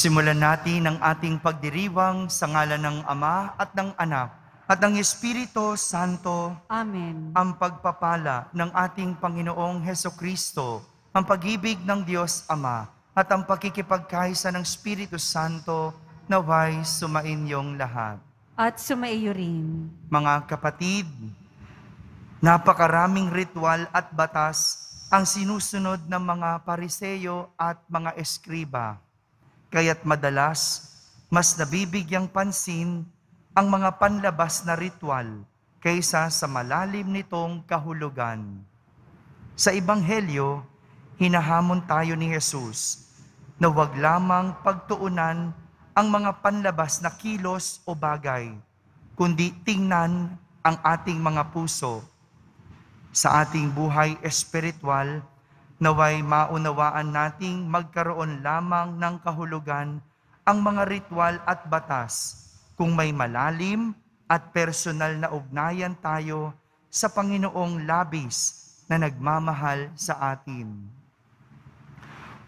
Simulan natin ang ating pagdiriwang sa ngalan ng Ama at ng Anak at ng Espiritu Santo. Amen. Ang pagpapala ng ating Panginoong Hesukristo, ang pag-ibig ng Diyos Ama at ang pakikipagkaisa ng Espiritu Santo naway sumainyong lahat. At sumaiyo rin. Mga kapatid, napakaraming ritual at batas ang sinusunod ng mga Pariseyo at mga Eskriba. Kaya't madalas, mas nabibigyang pansin ang mga panlabas na ritual kaysa sa malalim nitong kahulugan. Sa Ebanghelyo, hinahamon tayo ni Jesus na huwag lamang pagtuunan ang mga panlabas na kilos o bagay, kundi tingnan ang ating mga puso. Sa ating buhay espiritual, naway maunawaan nating magkaroon lamang ng kahulugan ang mga ritual at batas kung may malalim at personal na ugnayan tayo sa Panginoong labis na nagmamahal sa atin.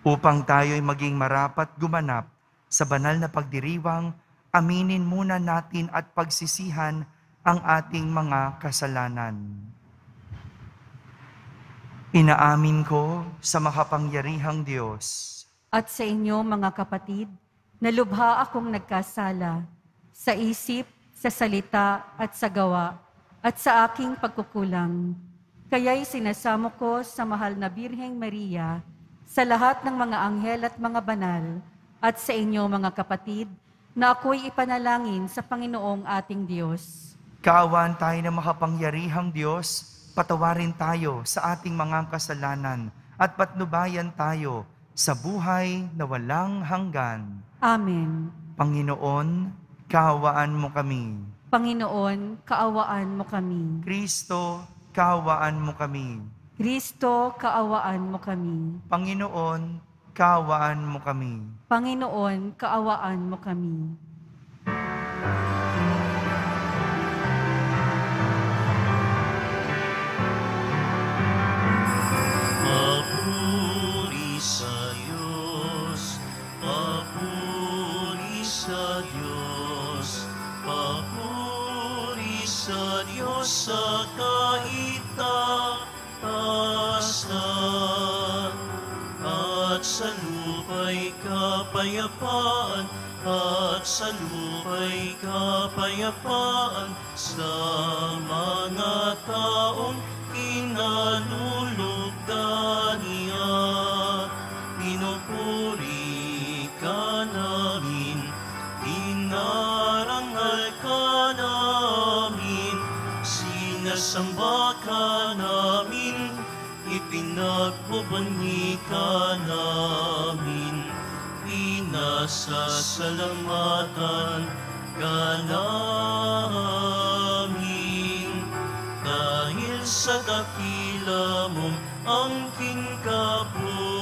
Upang tayo'y maging marapat gumanap sa banal na pagdiriwang, aminin muna natin at pagsisihan ang ating mga kasalanan. Inaamin ko sa makapangyarihang Diyos At sa inyo mga kapatid, na lubha akong nagkasala sa isip, sa salita at sa gawa at sa aking pagkukulang. Kaya'y sinasamo ko sa mahal na Birheng Maria, sa lahat ng mga anghel at mga banal, at sa inyo mga kapatid, na ako'y ipanalangin sa Panginoong ating Diyos. Kaawaan tayo ng makapangyarihang Diyos, patawarin tayo sa ating mga kasalanan at patnubayan tayo sa buhay na walang hanggan. Amen. Panginoon, kaawaan mo kami. Panginoon, kaawaan mo kami. Kristo, kaawaan mo kami. Kristo, kaawaan mo kami. Panginoon, kaawaan mo kami. Panginoon, kaawaan mo kami. Papuri sa Diyos, papuri sa Diyos, papuri sa Diyos sa kaitaasan, at sa lupa'y kapayapaan, at sa lupa'y kapayapaan sa mga taong kinalulugdan niya. Pinupuri ka namin, inarangal ka namin, sinasamba ka namin, ipinagbubangi ka namin, pinasasalamatan ka namin. Dahil sa dakila mong angking kapurihan,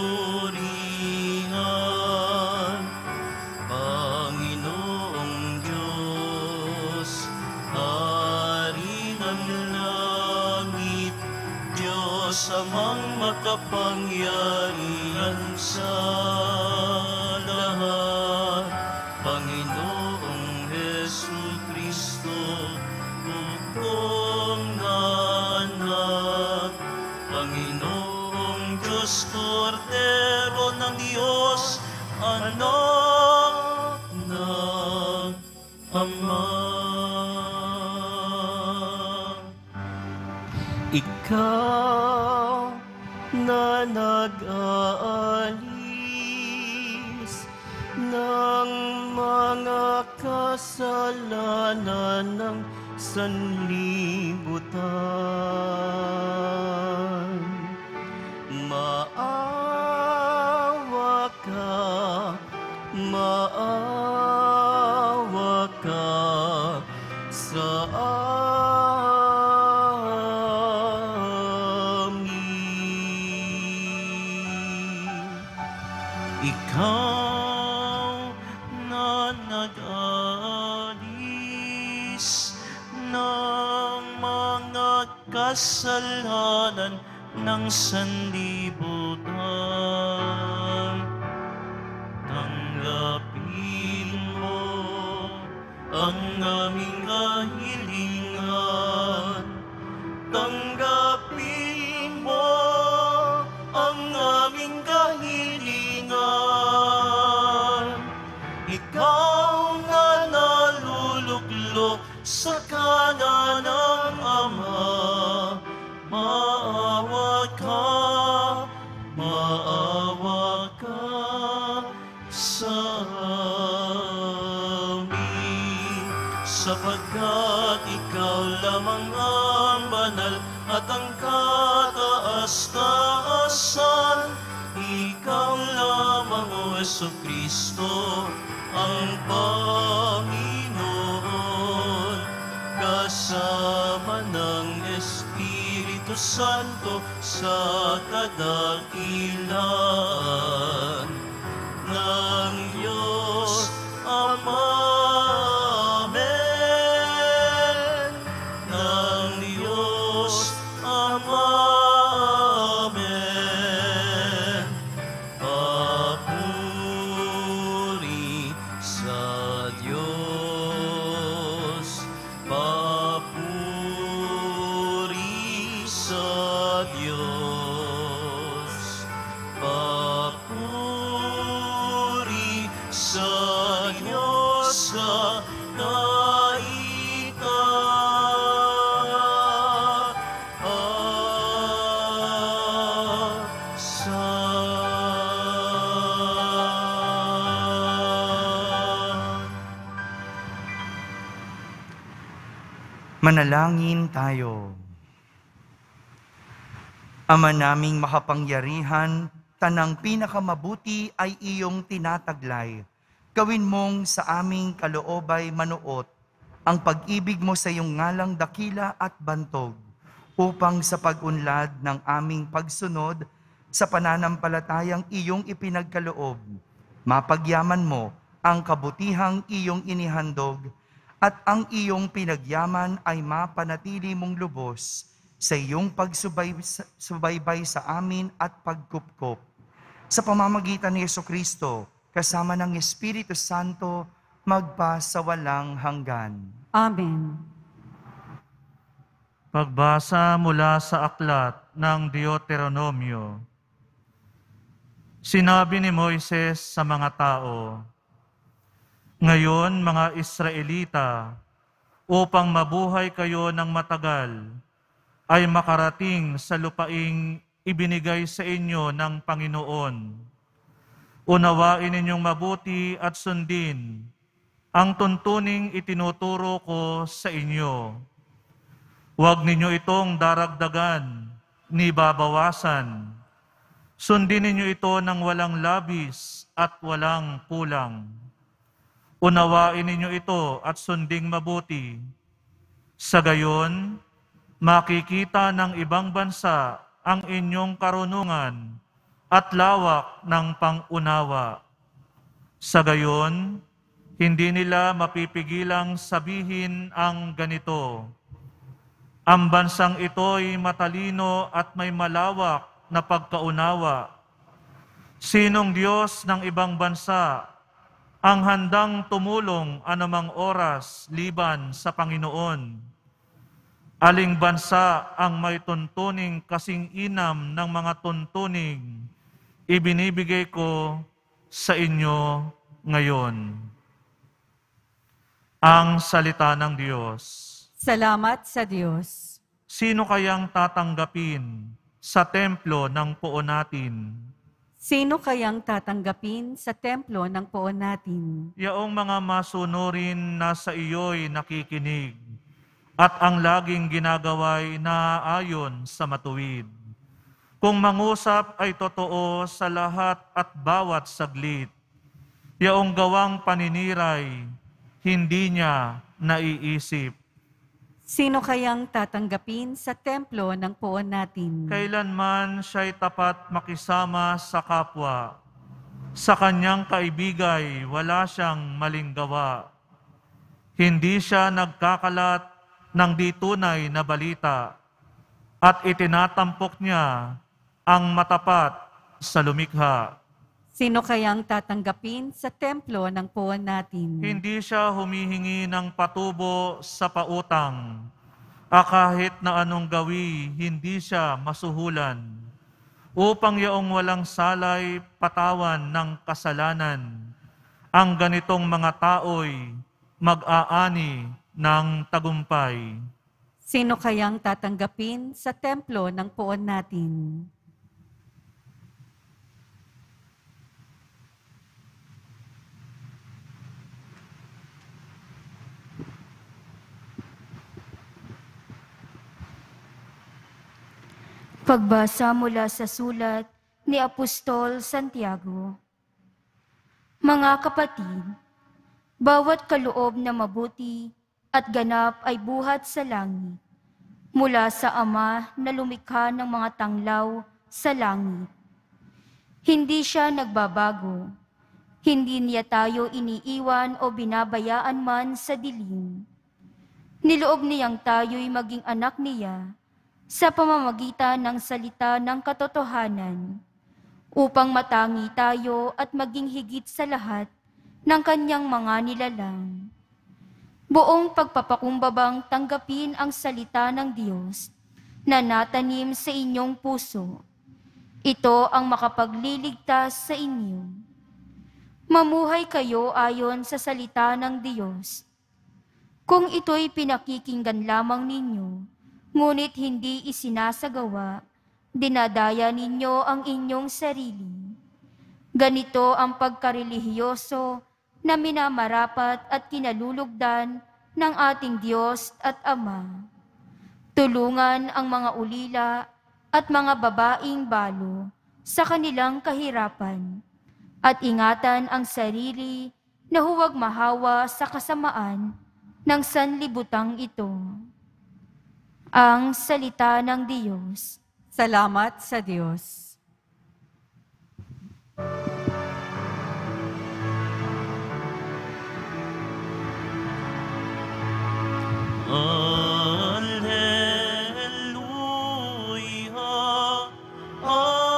Panginoong Diyos, Hari ng langit, Diyos amang makapangyarihan sa lahat, Panginoong Hesukristo, bugtong na anak, Panginoong Diyos, Kordero ng Diyos, anak ng Ama. Ikaw na nag-aalis ng mga kasalanan ng sanlibutan. Maawa ka sa amin. Ikaw na nag-alis ng mga kasalanan ng sanlibutan. Tanggapin ang aming kahilingan. Tanggapin mo ang aming kahilingan. Ikaw na naluluklok sa kanan ng Ama, maawa ka sa amin, sapagkat ikaw lamang ang banal at ang kataas-taasan. Ikaw lamang, O Jesucristo, ang Panginoon, kasama ng Espiritu Santo sa kadakilaan ng Diyos Ama. Amen. Ng Diyos Ama. Amen. Papuri sa Diyos. Papuri sa Diyos. Papuri sa Diyos sa Manalangin tayo. Ama naming makapangyarihan, tanang pinakamabuti ay iyong tinataglay. Gawin mong sa aming kaloobay manuot ang pag-ibig mo sa iyong ngalang dakila at bantog, upang sa pag-unlad ng aming pagsunod sa pananampalatayang iyong ipinagkaloob, mapagyaman mo ang kabutihang iyong inihandog, at ang iyong pinagyaman ay mapanatili mong lubos sa iyong pagsubaybay sa amin at pagkupkop. Sa pamamagitan ni Jesucristo, kasama ng Espiritu Santo, magpa sa walang hanggan. Amen. Pagbasa mula sa aklat ng Deuteronomio. Sinabi ni Moises sa mga tao, "Ngayon, mga Israelita, upang mabuhay kayo ng matagal, ay makarating sa lupaing ibinigay sa inyo ng Panginoon. Unawain ninyong mabuti at sundin ang tuntuning itinuturo ko sa inyo. Huwag ninyo itong daragdagan ni babawasan. Sundin ninyo ito ng walang labis at walang kulang. Unawain ninyo ito at sunding mabuti. Sa gayon, makikita ng ibang bansa ang inyong karunungan at lawak ng pang-unawa. Sa gayon, hindi nila mapipigilang sabihin ang ganito, ang bansang ito'y matalino at may malawak na pagkaunawa. Sinong Diyos ng ibang bansa ang handang tumulong anumang oras liban sa Panginoon? Aling bansa ang may tuntuning kasing inam ng mga tuntuning ibinibigay ko sa inyo ngayon?" Ang salita ng Diyos. Salamat sa Diyos. Sino kayang tatanggapin sa templo ng poon natin? Sino kayang tatanggapin sa templo ng poon natin? Yaong mga masunurin na sa iyo'y nakikinig at ang laging ginagawa'y naaayon sa matuwid. Kung mangusap ay totoo sa lahat at bawat saglit, yaong gawang paniniray, hindi niya naiisip. Sino kayang tatanggapin sa templo ng poon natin? Kailanman siya'y tapat makisama sa kapwa. Sa kanyang kaibigay, wala siyang maling gawa. Hindi siya nagkakalat ng di tunay na balita at itinatampok niya ang matapat sa lumikha. Sino kayang tatanggapin sa templo ng puwan natin? Hindi siya humihingi ng patubo sa pautang. Kahit na anong gawi, hindi siya masuhulan. Upang yaong walang salay patawan ng kasalanan, ang ganitong mga tao'y mag-aani ng tagumpay. Sino kayang tatanggapin sa templo ng puwan natin? Pagbasa mula sa sulat ni Apostol Santiago. Mga kapatid, bawat kaloob na mabuti at ganap ay buhat sa langit, mula sa Ama na lumikha ng mga tanglaw sa langit. Hindi siya nagbabago, hindi niya tayo iniiwan o binabayaan man sa dilim. Niloob niyang tayo'y maging anak niya, sa pamamagitan ng salita ng katotohanan, upang matangi tayo at maging higit sa lahat ng kanyang mga nilalang. Buong pagpapakumbabang tanggapin ang salita ng Diyos na natanim sa inyong puso. Ito ang makapagliligtas sa inyo. Mamuhay kayo ayon sa salita ng Diyos. Kung ito'y pinakikinggan lamang ninyo, ngunit hindi isinasagawa, dinadaya ninyo ang inyong sarili. Ganito ang pagkarelihiyoso na minamarapat at kinalulugdan ng ating Diyos at Ama. Tulungan ang mga ulila at mga babaeng balo sa kanilang kahirapan at ingatan ang sarili na huwag mahawa sa kasamaan ng sanlibutang ito. Ang salita ng Diyos. Salamat sa Diyos. Alleluia, Alleluia, Alleluia,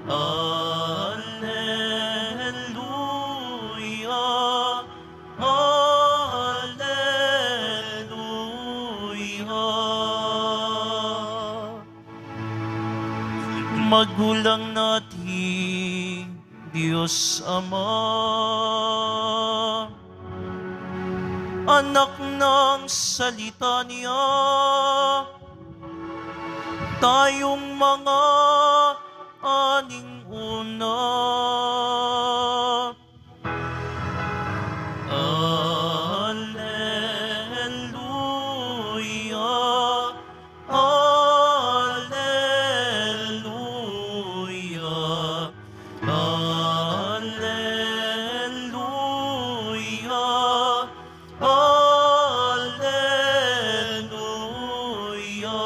Alleluia. Magulang natin, Diyos Ama, anak ng salita niya, tayong mga aning una. Alleluia, Alleluia, Alleluia, Alleluia.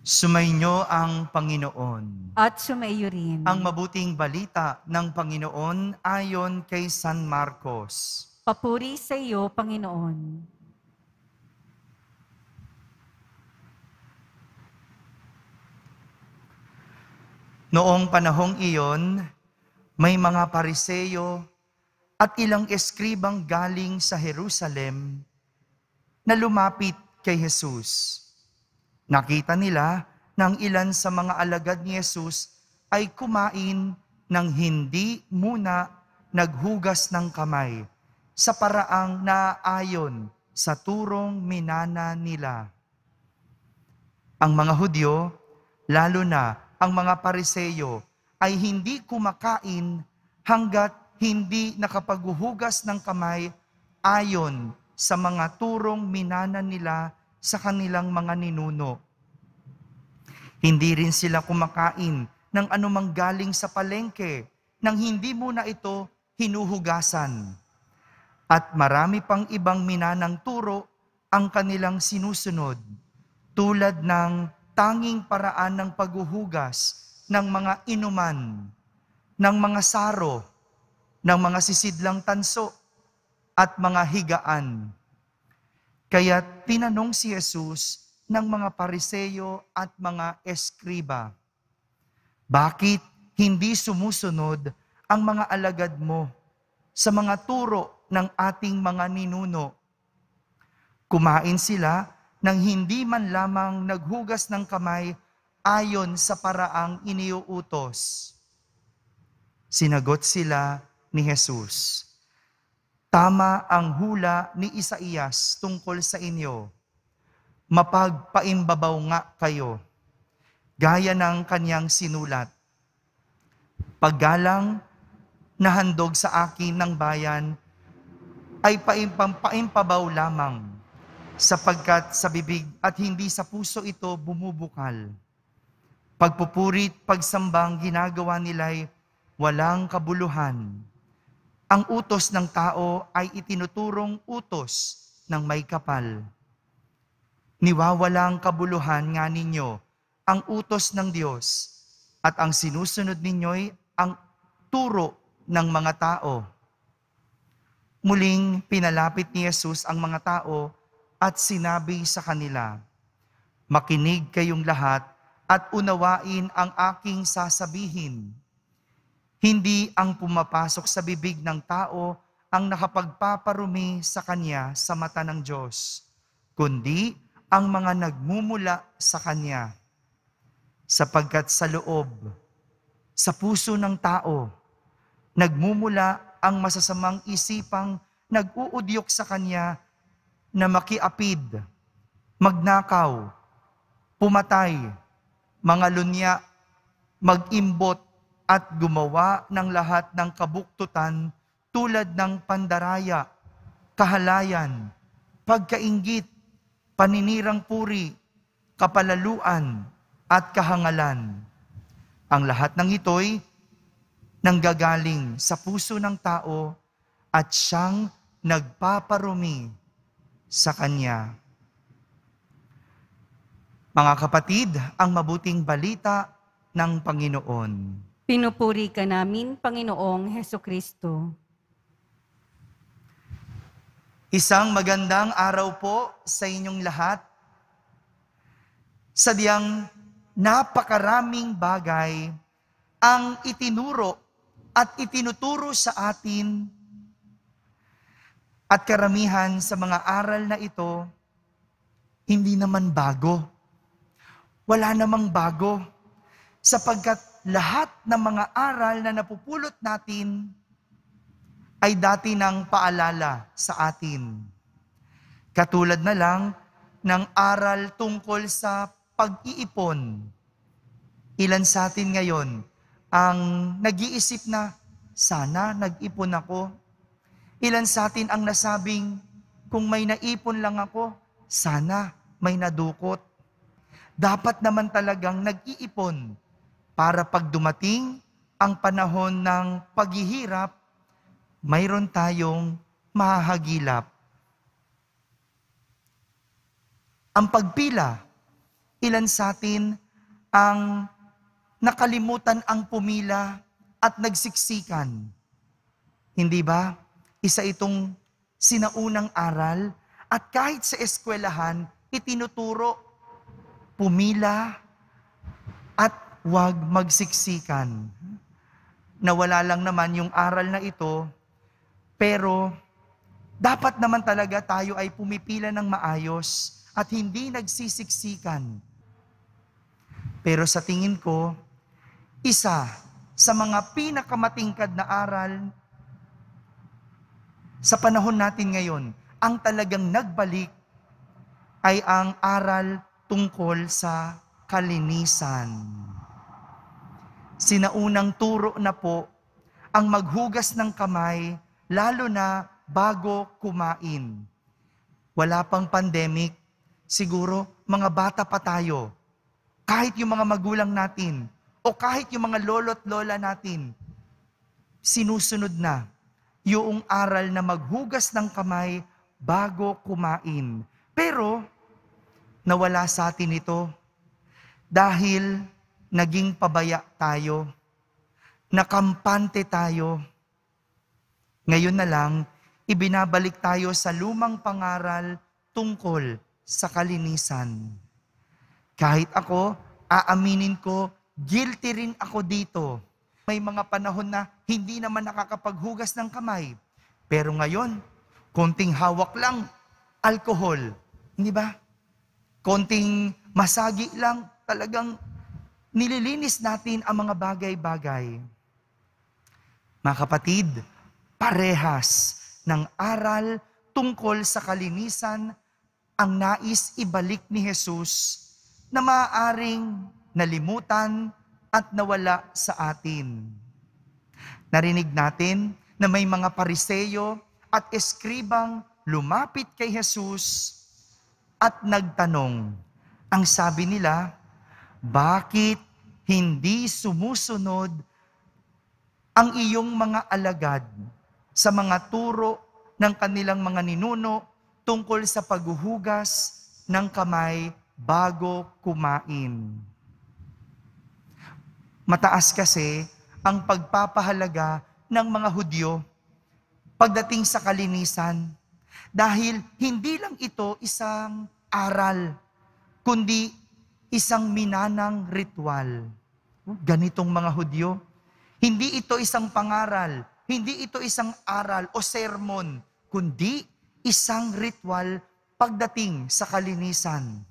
Sumainyo ang Panginoon. At sumaiyo rin. Ang mabuting balita ng Panginoon ayon kay San Marcos. Papuri sa iyo, Panginoon. Noong panahong iyon, may mga Pariseyo at ilang eskribang galing sa Jerusalem na lumapit kay Jesus. Nakita nila ng ilan sa mga alagad ni Jesus ay kumain ng hindi muna naghugas ng kamay sa paraang naayon sa turong minana nila. Ang mga Hudyo, lalo na ang mga Pariseyo, ay hindi kumakain hanggat hindi nakapaghuhugas ng kamay ayon sa mga turong minana nila sa kanilang mga ninuno. Hindi rin sila kumakain ng anumang galing sa palengke nang hindi muna ito hinuhugasan. At marami pang ibang minanang turo ang kanilang sinusunod, tulad ng tanging paraan ng paghuhugas ng mga inuman, ng mga saro, ng mga sisidlang tanso, at mga higaan. Kaya't tinanong si Jesus ng mga Pariseyo at mga Eskriba, bakit hindi sumusunod ang mga alagad mo sa mga turo ng ating mga ninuno? Kumain sila nang hindi man lamang naghugas ng kamay ayon sa paraang iniuutos. Sinagot sila ni Jesus, tama ang hula ni Isaías tungkol sa inyo. Mapagpaimbabaw nga kayo, gaya ng kanyang sinulat. Paggalang na handog sa akin ng bayan ay paimpabaw lamang, sapagkat sa bibig at hindi sa puso ito bumubukal. Pagpupurit, pagsambang ginagawa nila'y walang kabuluhan. Ang utos ng tao ay itinuturong utos ng may kapal. Niwawalang kabuluhan nga ninyo ang utos ng Diyos, at ang sinusunod ninyo'y ang turo ng mga tao. Muling pinalapit ni Jesus ang mga tao at sinabi sa kanila, makinig kayong lahat at unawain ang aking sasabihin. Hindi ang pumapasok sa bibig ng tao ang nakapagpaparumi sa kanya sa mata ng Diyos, kundi ang mga nagmumula sa kanya. Sapagkat sa loob, sa puso ng tao, nagmumula ang masasamang isipang nag-uudyok sa kanya na makiapid, magnakaw, pumatay, mangalunya, mag-imbot, at gumawa ng lahat ng kabuktutan tulad ng pandaraya, kahalayan, pagkainggit, paninirang puri, kapalaluan, at kahangalan. Ang lahat ng ito'y nanggagaling sa puso ng tao at siyang nagpaparumi sa kanya. Mga kapatid, ang mabuting balita ng Panginoon. Pinupuri ka namin, Panginoong Hesukristo. Isang magandang araw po sa inyong lahat. Sadyang napakaraming bagay ang itinuro at itinuturo sa atin, at karamihan sa mga aral na ito, hindi naman bago. Wala namang bago, sapagkat lahat ng mga aral na napupulot natin ay dati ng paalala sa atin. Katulad na lang ng aral tungkol sa pag-iipon. Ilan sa atin ngayon ang nag-iisip na, sana nag-ipon ako. Ilan sa atin ang nasabing, kung may naipon lang ako, sana may nadukot. Dapat naman talagang nag-iipon para pag dumating ang panahon ng paghihirap, mayroon tayong mahahagilap. Ang pagpila, ilan sa atin ang nakalimutan ang pumila at nagsiksikan. Hindi ba? Isa itong sinaunang aral, at kahit sa eskwelahan, itinuturo, pumila at huwag magsiksikan. Nawala lang naman yung aral na ito, pero dapat naman talaga tayo ay pumipila ng maayos at hindi nagsisiksikan. Pero sa tingin ko, isa sa mga pinakamatingkad na aral sa panahon natin ngayon, ang talagang nagbalik ay ang aral tungkol sa kalinisan. Sinaunang turo na po ang maghugas ng kamay, lalo na bago kumain. Wala pang pandemic, siguro mga bata pa tayo. Kahit yung mga magulang natin, o kahit yung mga lolo't lola natin, sinusunod na yung aral na maghugas ng kamay bago kumain. Pero, nawala sa atin ito dahil naging pabaya tayo, nakampante tayo. Ngayon na lang, ibinabalik tayo sa lumang pangaral tungkol sa kalinisan. Kahit ako, aaminin ko, guilty rin ako dito. May mga panahon na hindi naman nakakapaghugas ng kamay. Pero ngayon, konting hawak lang, alcohol. Hindi ba? Konting masagi lang, talagang nililinis natin ang mga bagay-bagay. Mga kapatid, parehas ng aral tungkol sa kalinisan ang nais ibalik ni Jesus na maaaring nalimutan at nawala sa atin. Narinig natin na may mga Pariseyo at eskribang lumapit kay Jesus at nagtanong. Ang sabi nila, bakit hindi sumusunod ang iyong mga alagad sa mga turo ng kanilang mga ninuno tungkol sa paghuhugas ng kamay bago kumain? Mataas kasi ang pagpapahalaga ng mga Hudyo pagdating sa kalinisan. Dahil hindi lang ito isang aral, kundi isang minanang ritual. Ganitong mga Hudyo. Hindi ito isang pangaral, hindi ito isang aral o sermon, kundi isang ritual pagdating sa kalinisan.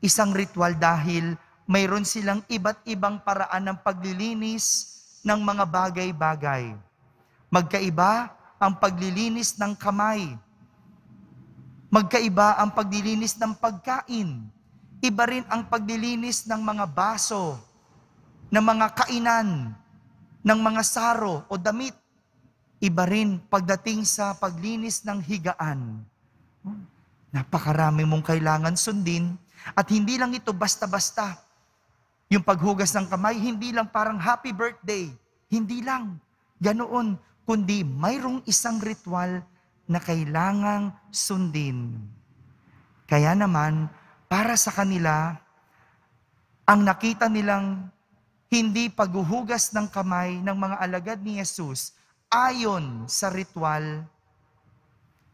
Isang ritual dahil mayroon silang iba't ibang paraan ng paglilinis ng mga bagay-bagay. Magkaiba ang paglilinis ng kamay. Magkaiba ang paglilinis ng pagkain. Iba rin ang paglilinis ng mga baso, ng mga kainan, ng mga saro o damit. Iba rin pagdating sa paglinis ng higaan. Napakarami mong kailangan sundin at hindi lang ito basta-basta. Yung paghugas ng kamay, hindi lang parang happy birthday. Hindi lang. Ganoon. Kundi mayroong isang ritual na kailangang sundin. Kaya naman, para sa kanila, ang nakita nilang hindi paghuhugas ng kamay ng mga alagad ni Jesus ayon sa ritual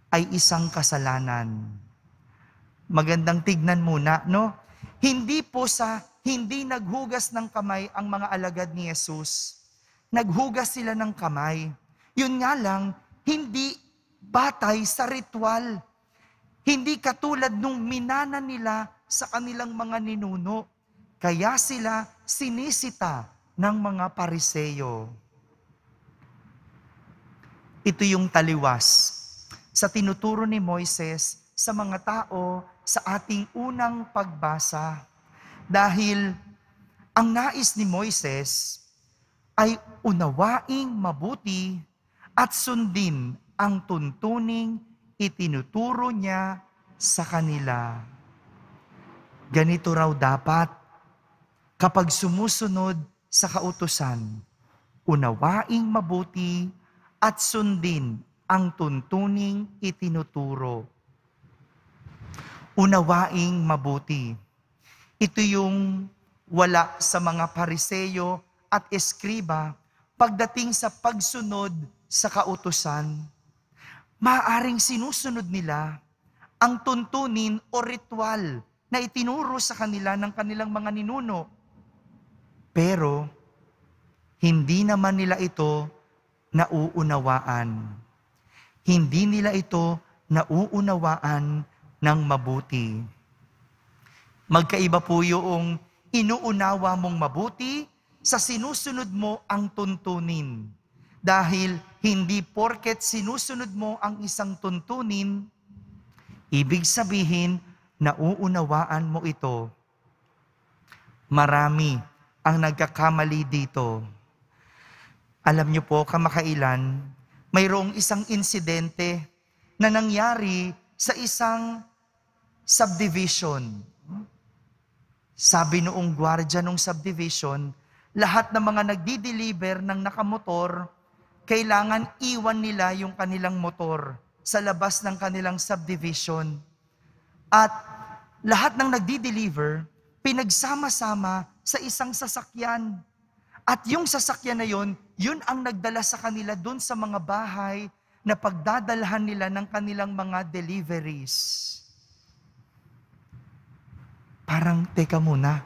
ay isang kasalanan. Magandang tignan muna, no? Hindi po sa hindi naghugas ng kamay ang mga alagad ni Jesus. Naghugas sila ng kamay. Yun nga lang, hindi batay sa ritual. Hindi katulad nung minana nila sa kanilang mga ninuno. Kaya sila sinisita ng mga Pariseyo. Ito yung taliwas sa tinuturo ni Moises sa mga tao sa ating unang pagbasa. Dahil ang nais ni Moises ay unawaing mabuti at sundin ang tuntuning itinuturo niya sa kanila. Ganito raw dapat kapag sumusunod sa kautusan, unawaing mabuti at sundin ang tuntuning itinuturo. Unawaing mabuti. Ito yung wala sa mga Pariseyo at eskriba pagdating sa pagsunod sa kautusan. Maaring sinusunod nila ang tuntunin o ritual na itinuro sa kanila ng kanilang mga ninuno. Pero, hindi naman nila ito nauunawaan. Hindi nila ito nauunawaan ng mabuti. Magkaiba po yung inuunawa mong mabuti sa sinusunod mo ang tuntunin. Dahil hindi porket sinusunod mo ang isang tuntunin, ibig sabihin, nauunawaan mo ito. Marami ang nagkakamali dito. Alam niyo po, kamakailan, mayroong isang insidente na nangyari sa isang subdivision. Sabi noong gwardiya ng subdivision, lahat ng mga nagdi-deliver ng nakamotor, kailangan iwan nila yung kanilang motor sa labas ng kanilang subdivision. At lahat ng nagdi-deliver, pinagsama-sama sa isang sasakyan. At yung sasakyan na yun ang nagdala sa kanila dun sa mga bahay na pagdadalhan nila ng kanilang mga deliveries. Parang, teka muna,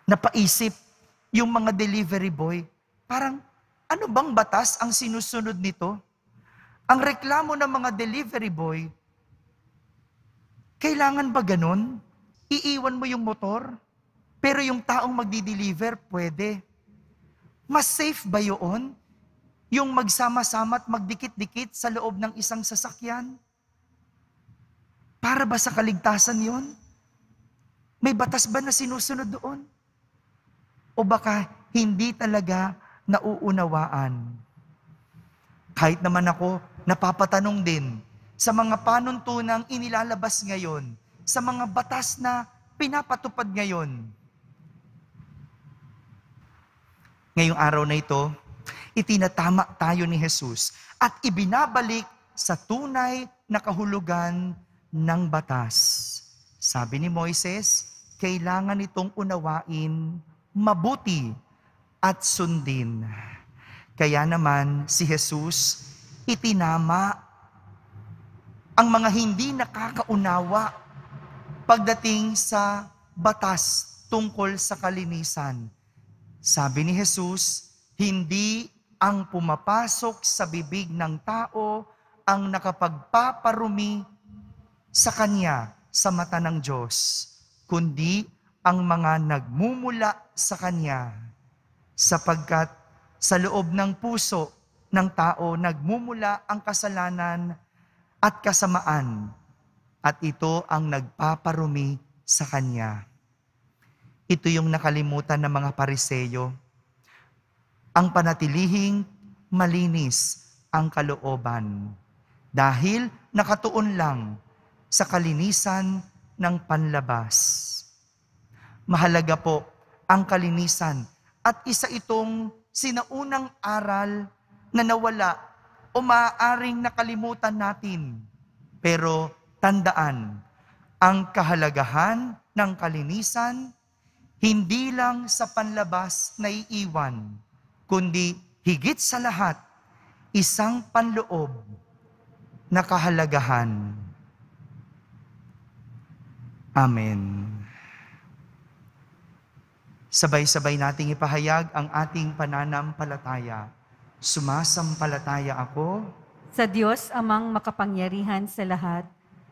napaisip yung mga delivery boy, parang, ano bang batas ang sinusunod nito? Ang reklamo ng mga delivery boy, kailangan ba ganun? Iiwan mo yung motor, pero yung taong magdi-deliver, pwede. Mas safe ba yun? Yung magsama-sama at magdikit-dikit sa loob ng isang sasakyan? Para ba sa kaligtasan yon? May batas ba na sinusunod doon? O baka hindi talaga nauunawaan? Kahit naman ako, napapatanong din sa mga panuntunang inilalabas ngayon, sa mga batas na pinapatupad ngayon. Ngayong araw na ito, itinatama tayo ni Jesus at ibinabalik sa tunay na kahulugan ng batas. Sabi ni Moises, kailangan itong unawain mabuti at sundin. Kaya naman si Jesus itinama ang mga hindi nakakaunawa pagdating sa batas tungkol sa kalinisan. Sabi ni Jesus, hindi ang pumapasok sa bibig ng tao ang nakapagpaparumi sa Kanya sa mata ng Diyos, kundi ang mga nagmumula sa Kanya, sapagkat sa loob ng puso ng tao nagmumula ang kasalanan at kasamaan, at ito ang nagpaparumi sa Kanya. Ito yung nakalimutan ng mga Pariseyo. Ang panatilihing malinis ang kalooban dahil nakatuon lang sa kalinisan ng panlabas. Mahalaga po ang kalinisan at isa itong sinaunang aral na nawala o maaaring nakalimutan natin. Pero tandaan, ang kahalagahan ng kalinisan hindi lang sa panlabas na iiwan, kundi higit sa lahat, isang panloob na kahalagahan. Amen. Sabay-sabay nating ipahayag ang ating pananampalataya. Sumasampalataya ako Sa Diyos amang makapangyarihan sa lahat,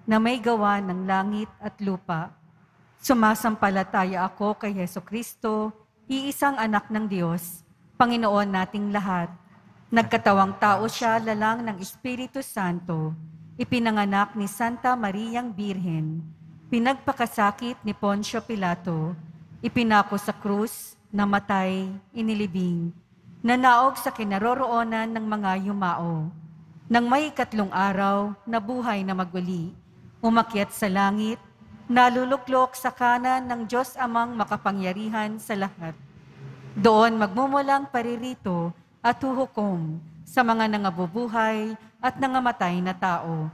na may gawa ng langit at lupa. Sumasampalataya ako kay Hesukristo, iisang anak ng Diyos, Panginoon nating lahat. Nagkatawang tao siya lalang ng Espiritu Santo, ipinanganak ni Santa Mariang Birhen, pinagpakasakit ni Poncio Pilato, ipinako sa krus, namatay, inilibing, nanaog sa kinaroroonan ng mga yumao. Nang may 3 araw, nabuhay na maguli, umakyat sa langit, naluluklok sa kanan ng Diyos amang makapangyarihan sa lahat. Doon magmumulang paririto at huhukom sa mga nangabubuhay at nangamatay na tao.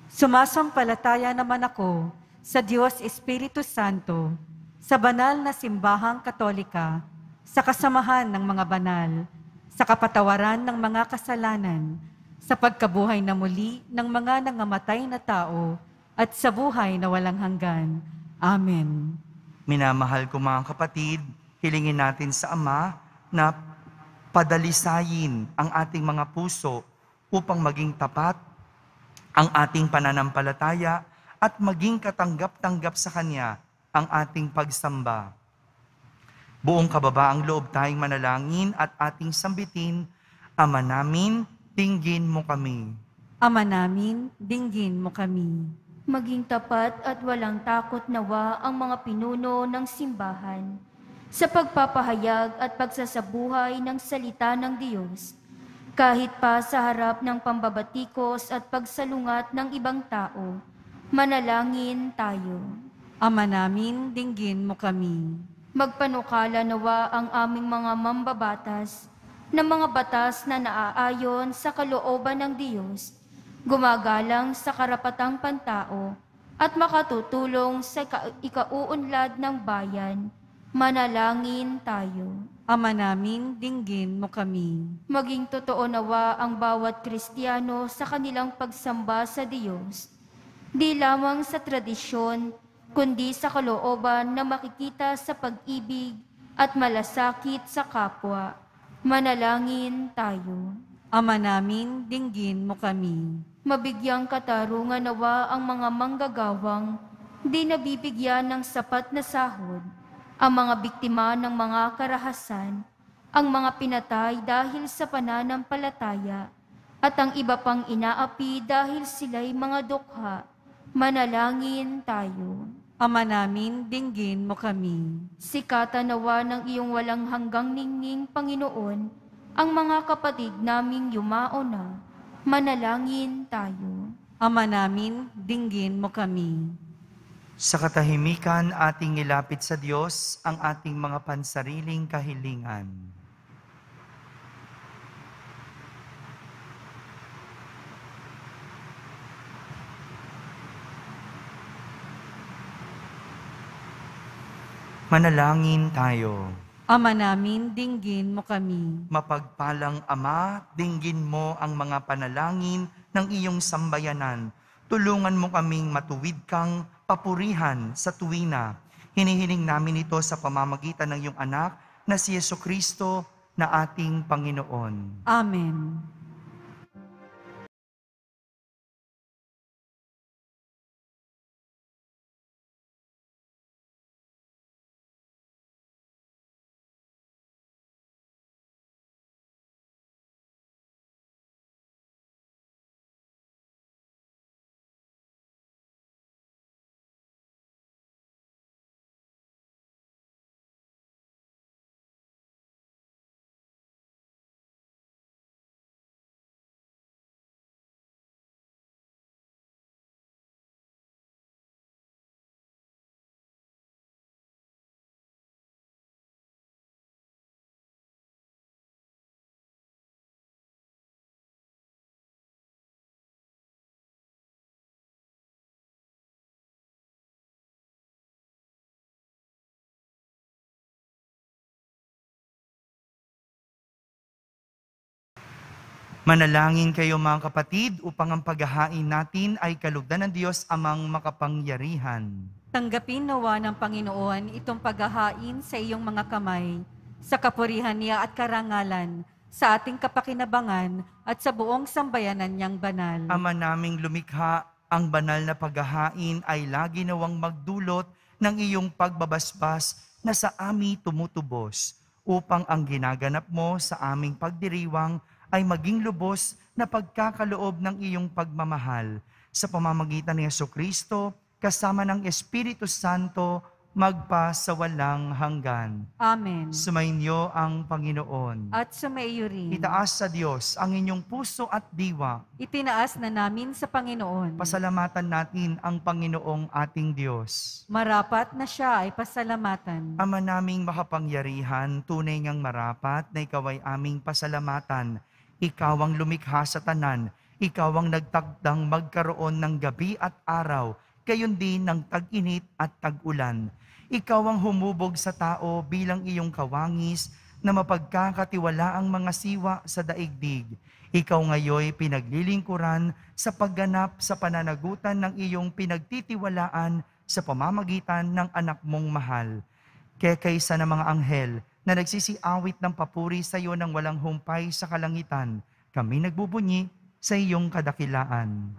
Sumasampalataya naman ako sa Diyos Espiritu Santo, sa banal na simbahang katolika, sa kasamahan ng mga banal, sa kapatawaran ng mga kasalanan, sa pagkabuhay na muli ng mga nangamatay na tao, at sa buhay na walang hanggan. Amen. Minamahal ko mga kapatid, hilingin natin sa Ama na padalisayin ang ating mga puso upang maging tapat ang ating pananampalataya at maging katanggap-tanggap sa Kanya ang ating pagsamba. Buong kababaang loob tayong manalangin at ating sambitin, Ama namin, dinggin mo kami. Ama namin, dinggin mo kami. Maging tapat at walang takot nawa ang mga pinuno ng simbahan sa pagpapahayag at pagsasabuhay ng salita ng Diyos, kahit pa sa harap ng pambabatikos at pagsalungat ng ibang tao. Manalangin tayo. Ama namin, dinggin mo kami. Magpanukala nawa ang aming mga mambabatas na mga batas na naaayon sa kalooban ng Diyos, gumagalang sa karapatang pantao at makatutulong sa ikauunlad ng bayan. Manalangin tayo. Ama namin, dinggin mo kami. Maging totoo nawa ang bawat Kristiyano sa kanilang pagsamba sa Diyos, di lamang sa tradisyon, kundi sa kalooban na makikita sa pag-ibig at malasakit sa kapwa. Manalangin tayo. Ama namin, dinggin mo kami. Mabigyang katarungan nawa ang mga manggagawang di nabibigyan ng sapat na sahod, ang mga biktima ng mga karahasan, ang mga pinatay dahil sa pananampalataya, at ang iba pang inaapi dahil sila'y mga dukha. Manalangin tayo. Ama namin, dinggin mo kami. Sikatan nawa ng iyong walang hanggang ningning, Panginoon, ang mga kapatid naming yumao na. Manalangin tayo. Ama namin, dinggin mo kami. Sa katahimikan ating ilapit sa Diyos ang ating mga pansariling kahilingan. Manalangin tayo. Ama namin, dinggin mo kami. Mapagpalang Ama, dinggin mo ang mga panalangin ng iyong sambayanan. Tulungan mo kaming matuwid kang papurihan sa tuwina. Hinihiling namin ito sa pamamagitan ng iyong anak na si Jesucristo na ating Panginoon. Amen. Manalangin kayo mga kapatid upang ang paghahain natin ay kalugdan ng Diyos amang makapangyarihan. Tanggapin nawa ng Panginoon itong paghahain sa iyong mga kamay, sa kapurihan niya at karangalan, sa ating kapakinabangan at sa buong sambayanan niyang banal. Ama naming lumikha, ang banal na paghahain ay lagi nawang magdulot ng iyong pagbabasbas na sa amin tumutubos, upang ang ginaganap mo sa aming pagdiriwang ay maging lubos na pagkakaloob ng iyong pagmamahal. Sa pamamagitan ni Jesucristo, kasama ng Espiritu Santo, magpa sa walang hanggan. Amen. Sumainyo ang Panginoon. At sumaiyo rin. Itaas sa Diyos ang inyong puso at diwa. Itinaas na namin sa Panginoon. Pasalamatan natin ang Panginoong ating Diyos. Marapat na siya ay pasalamatan. Ama naming makapangyarihan, tunay ngang marapat na ikaw ay aming pasalamatan. Ikaw ang lumikha sa tanan. Ikaw ang nagtakdang magkaroon ng gabi at araw, gayon din ng tag-init at tag-ulan. Ikaw ang humubog sa tao bilang iyong kawangis na mapagkakatiwala ang mga siwa sa daigdig. Ikaw ngayoy pinaglilingkuran sa pagganap sa pananagutan ng iyong pinagtitiwalaan sa pamamagitan ng anak mong mahal. Kaya kaysa ng mga anghel na nagsisiawit ng papuri sa iyo ng walang humpay sa kalangitan, kami nagbubunyi sa iyong kadakilaan.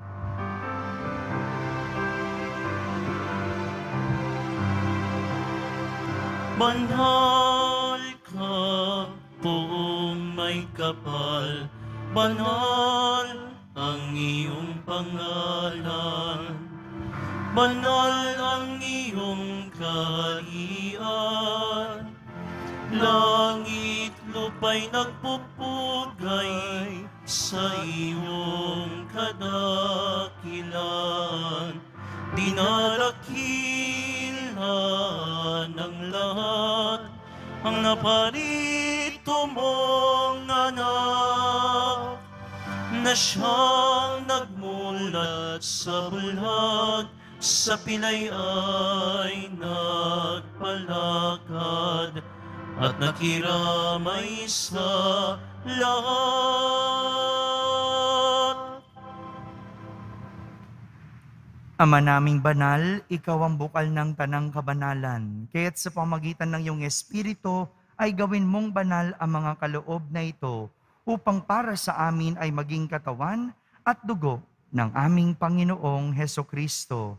Banal ka, poong may kapal, banal ang iyong pangalan, banal ang iyong kaharian, langit lupa'y nagpupugay sa iyong kadakilan, dinalakilan ng lahat ang naparito mong anak na siyang nagmulat sa bulag, sa pilay ay nag palakad at nakiramay sa lahat. Ama naming banal, ikaw ang bukal ng tanang kabanalan. Kaya't sa pamagitan ng iyong Espiritu ay gawin mong banal ang mga kaloob na ito upang para sa amin ay maging katawan at dugo ng aming Panginoong Hesukristo.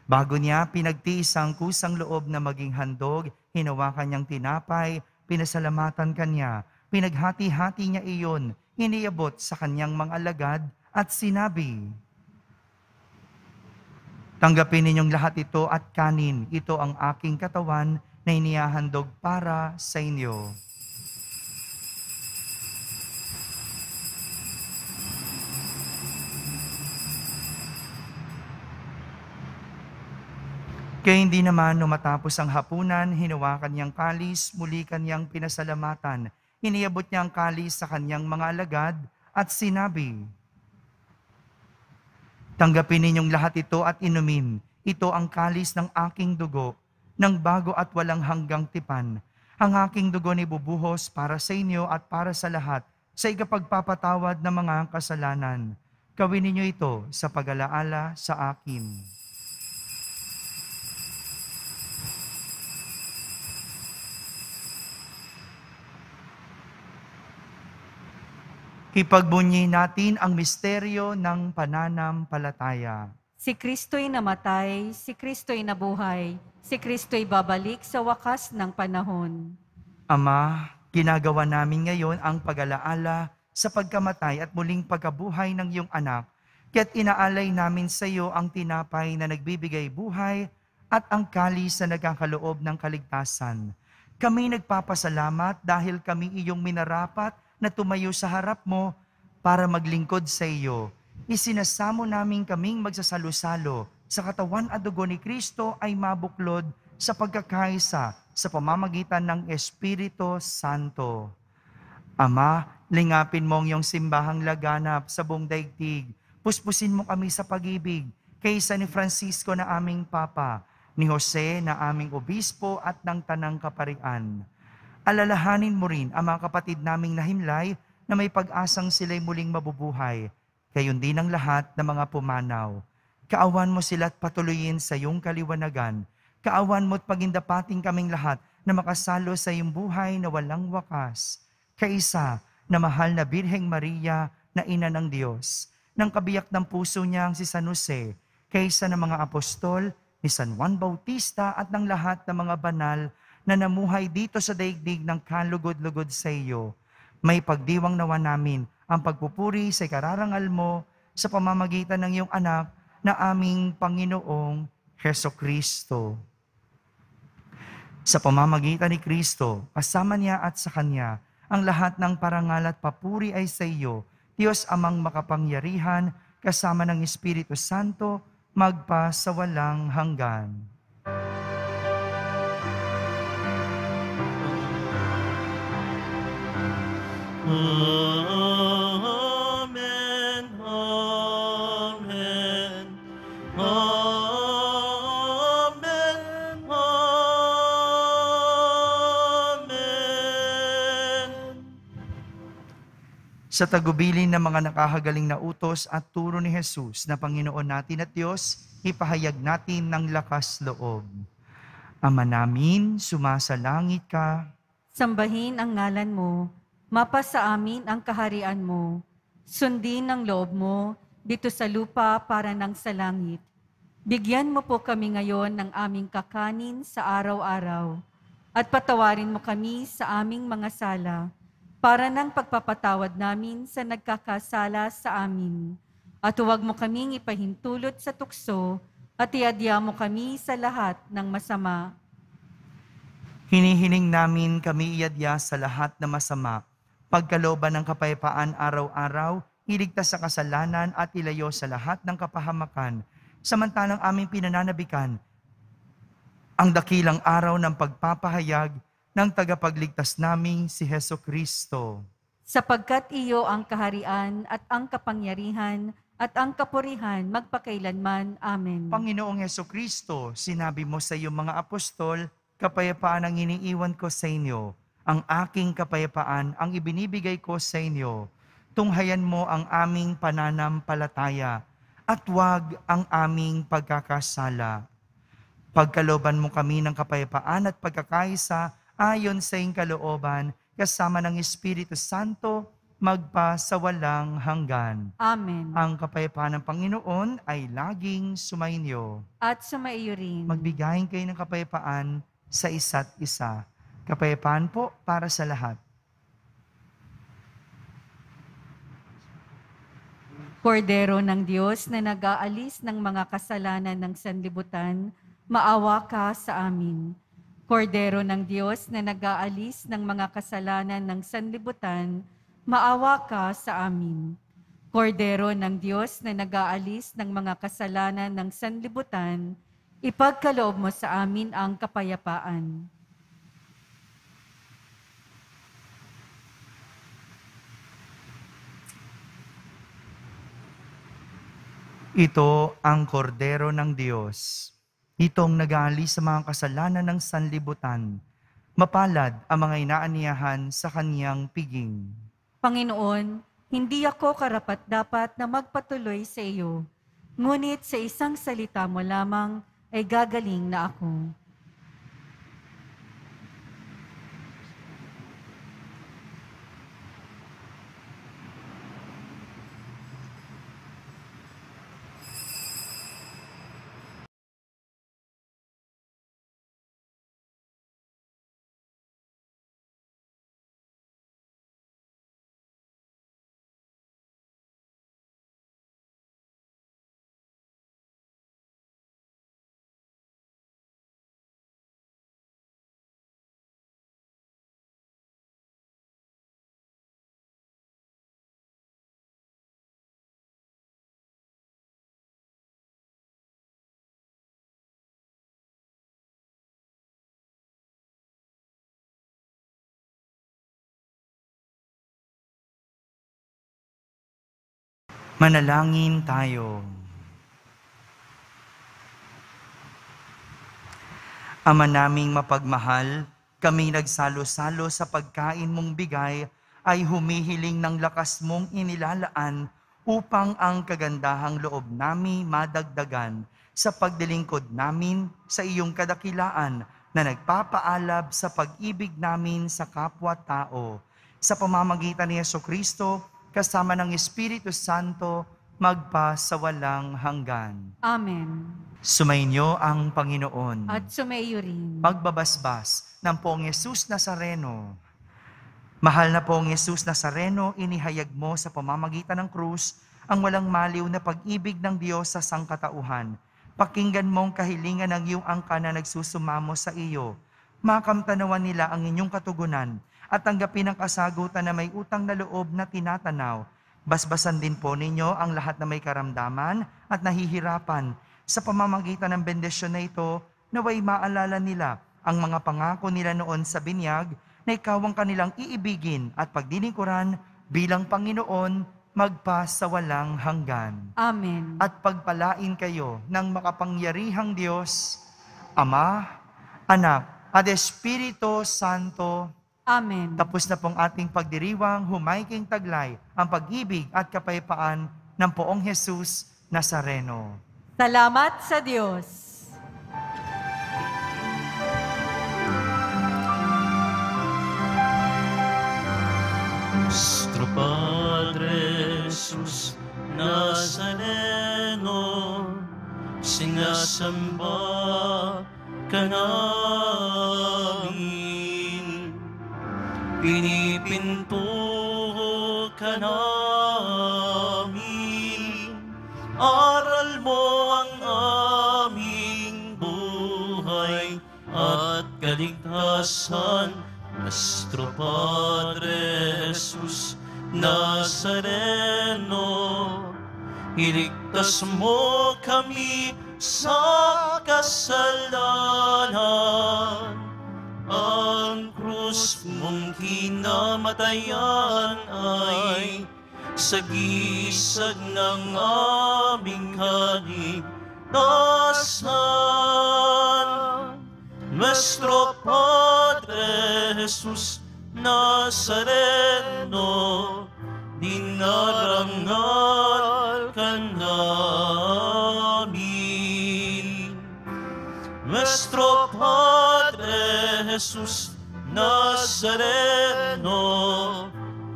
Bago niya pinagtiis ang kusang loob na maging handog, hinawakan niyang tinapay, pinasalamatan kanya, pinaghati-hati niya iyon, iniabot sa kanyang mga alagad at sinabi, "Tanggapin ninyong lahat ito at kanin, ito ang aking katawan na inihahandog para sa inyo." Kaya hindi naman nung matapos ang hapunan, hinawakan niyang kalis, muli kanyang pinasalamatan. Iniabot niya ang kalis sa kanyang mga alagad at sinabi, "Tanggapin ninyong lahat ito at inumin. Ito ang kalis ng aking dugo, ng bago at walang hanggang tipan. Ang aking dugo ni bubuhos para sa inyo at para sa lahat, sa ikapagpapatawad ng mga kasalanan. Gawin ninyo ito sa pag-alaala sa akin." Ipagbunyi natin ang misteryo ng pananampalataya. Si Kristo'y namatay, si Kristo'y nabuhay, si Kristo'y babalik sa wakas ng panahon. Ama, ginagawa namin ngayon ang pag-alaala sa pagkamatay at muling pagkabuhay ng iyong anak, kaya't inaalay namin sa iyo ang tinapay na nagbibigay buhay at ang kalis na nagkakaloob ng kaligtasan. Kami nagpapasalamat dahil kami iyong minarapat na tumayo sa harap mo para maglingkod sa iyo. Isinasamo namin kaming magsasalo-salo sa katawan at dugo ni Kristo ay mabuklod sa pagkakaisa sa pamamagitan ng Espiritu Santo. Ama, lingapin mo ang iyong simbahang laganap sa buong daigdig. Puspusin mo kami sa pag-ibig, kaysa ni Francisco na aming Papa, ni Jose na aming Obispo at ng Tanang Kaparian. Alalahanin mo rin ang mga kapatid naming nahimlay na may pag-asang sila'y muling mabubuhay. Gayon din ang lahat ng mga pumanaw. Kaawan mo sila at patuloyin sa iyong kaliwanagan. Kaawan mo at pagindapating kaming lahat na makasalo sa iyong buhay na walang wakas. Kaisa na mahal na Birheng Maria na ina ng Diyos, ng kabiyak ng puso niyang si San Jose, kaysa ng mga apostol, ni San Juan Bautista at ng lahat ng mga banal na namuhay dito sa daigdig ng kalugod-lugod sa iyo. May pagdiwang nawa namin ang pagpupuri sa ikararangal mo sa pamamagitan ng iyong anak na aming Panginoong Hesukristo. Sa pamamagitan ni Kristo, kasama niya at sa Kanya, ang lahat ng parangal at papuri ay sa iyo, Diyos Amang makapangyarihan, kasama ng Espiritu Santo, magpa sa walang hanggan. Amen, amen, amen, amen. Sa tagubilin ng mga nakahagaling na utos at turo ni Jesus na Panginoon natin at Diyos, ipahayag natin ng lakas loob. Ama namin, sumasalangit ka. Sambahin ang ngalan mo, mapasa amin ang kaharian mo. Sundin ang loob mo dito sa lupa para nang sa langit. Bigyan mo po kami ngayon ng aming kakanin sa araw-araw. At patawarin mo kami sa aming mga sala, para nang pagpapatawad namin sa nagkakasala sa amin. At huwag mo kaming ipahintulot sa tukso, at iadya mo kami sa lahat ng masama. Hinihiling namin kami iadya sa lahat na masama, pagkalooban ng kapayapaan araw-araw, iligtas sa kasalanan at ilayo sa lahat ng kapahamakan, samantalang aming pinananabikan ang dakilang araw ng pagpapahayag ng tagapagligtas naming si Hesukristo. Sapagkat iyo ang kaharian at ang kapangyarihan at ang kapurihan magpakailanman. Amen. Panginoong Hesukristo, sinabi mo sa iyong mga apostol, kapayapaan ang iniiwan ko sa inyo. Ang aking kapayapaan ang ibinibigay ko sa inyo. Tunghayan mo ang aming pananampalataya at huwag ang aming pagkakasala. Pagkalooban mo kami ng kapayapaan at pagkakaisa ayon sa iyong kalooban, kasama ng Espiritu Santo, magpa sa walang hanggan. Amen. Ang kapayapaan ng Panginoon ay laging sumainyo. At sumaiyo rin. Magbigayin kayo ng kapayapaan sa isa't isa. Kapayapaan po para sa lahat. Kordero ng Diyos na nag-aalis ng mga kasalanan ng sanlibutan, maawa ka sa amin. Kordero ng Diyos na nag-aalis ng mga kasalanan ng sanlibutan, maawa ka sa amin. Kordero ng Diyos na nag-aalis ng mga kasalanan ng sanlibutan, ipagkaloob mo sa amin ang kapayapaan. Ito ang kordero ng Diyos. Itong nag-aalis sa mga kasalanan ng sanlibutan. Mapalad ang mga inaaniyahan sa kaniyang piging. Panginoon, hindi ako karapat-dapat na magpatuloy sa iyo, ngunit sa isang salita mo lamang ay gagaling na ako. Manalangin tayo. Ama naming mapagmahal, kami nagsalo-salo sa pagkain mong bigay ay humihiling ng lakas mong inilalaan upang ang kagandahang loob namin madagdagan sa pagdilingkod namin sa iyong kadakilaan na nagpapaalab sa pag-ibig namin sa kapwa-tao. Sa pamamagitan ni Jesucristo, kasama ng Espiritu Santo, magpa sa walang hanggan. Amen. Sumainyo ang Panginoon. At sumaiyo rin. Magbabasbas ng Poong Yesus Nazareno. Mahal na Poong Yesus Nazareno, inihayag mo sa pamamagitan ng krus ang walang maliw na pag-ibig ng Diyos sa sangkatauhan. Pakinggan mong kahilingan ng iyong angka na nagsusumamo sa iyo. Makamtanawan nila ang inyong katugunan at tanggapin ang kasagutan na may utang na loob na tinatanaw. Basbasan din po ninyo ang lahat na may karamdaman at nahihirapan. Sa pamamagitan ng bendisyon na ito, naway maalala nila ang mga pangako nila noon sa binyag na ikaw ang kanilang iibigin at pagdilingkuran bilang Panginoon magpa sa walang hanggan. Amen. At pagpalain kayo ng makapangyarihang Diyos, Ama, Anak, at Espiritu Santo. Amen. Tapos na pong ating pagdiriwang, humaiking taglay ang pag-ibig at kapayapaan ng Poong Hesus Nazareno. Salamat sa Diyos. Nuestro Padre Jesus Nazareno, sinasamba ka namin. Pinipinto ka namin, aral mo ang aming buhay at kaligtasan. Nuestro Padre Jesus Nazareno, iligtas mo kami sa kasalanan. Ang krus mong kinamatayan ay sagisag ng aming kaligtasan. Nuestro Padre Jesus Nazareno, dinarangal ka namin. Nuestro Padre Jesus Nazareno,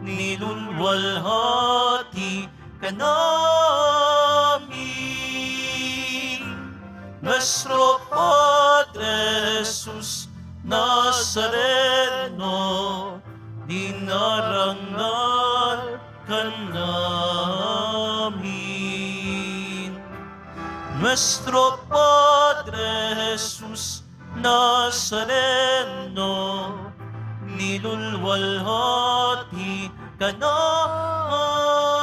nilulwalhati ka namin. Nuestro Padre Jesus Nazareno, dinarangal ka namin. Nuestro Padre Jesus Nazareno, nilulwalhati ka namin.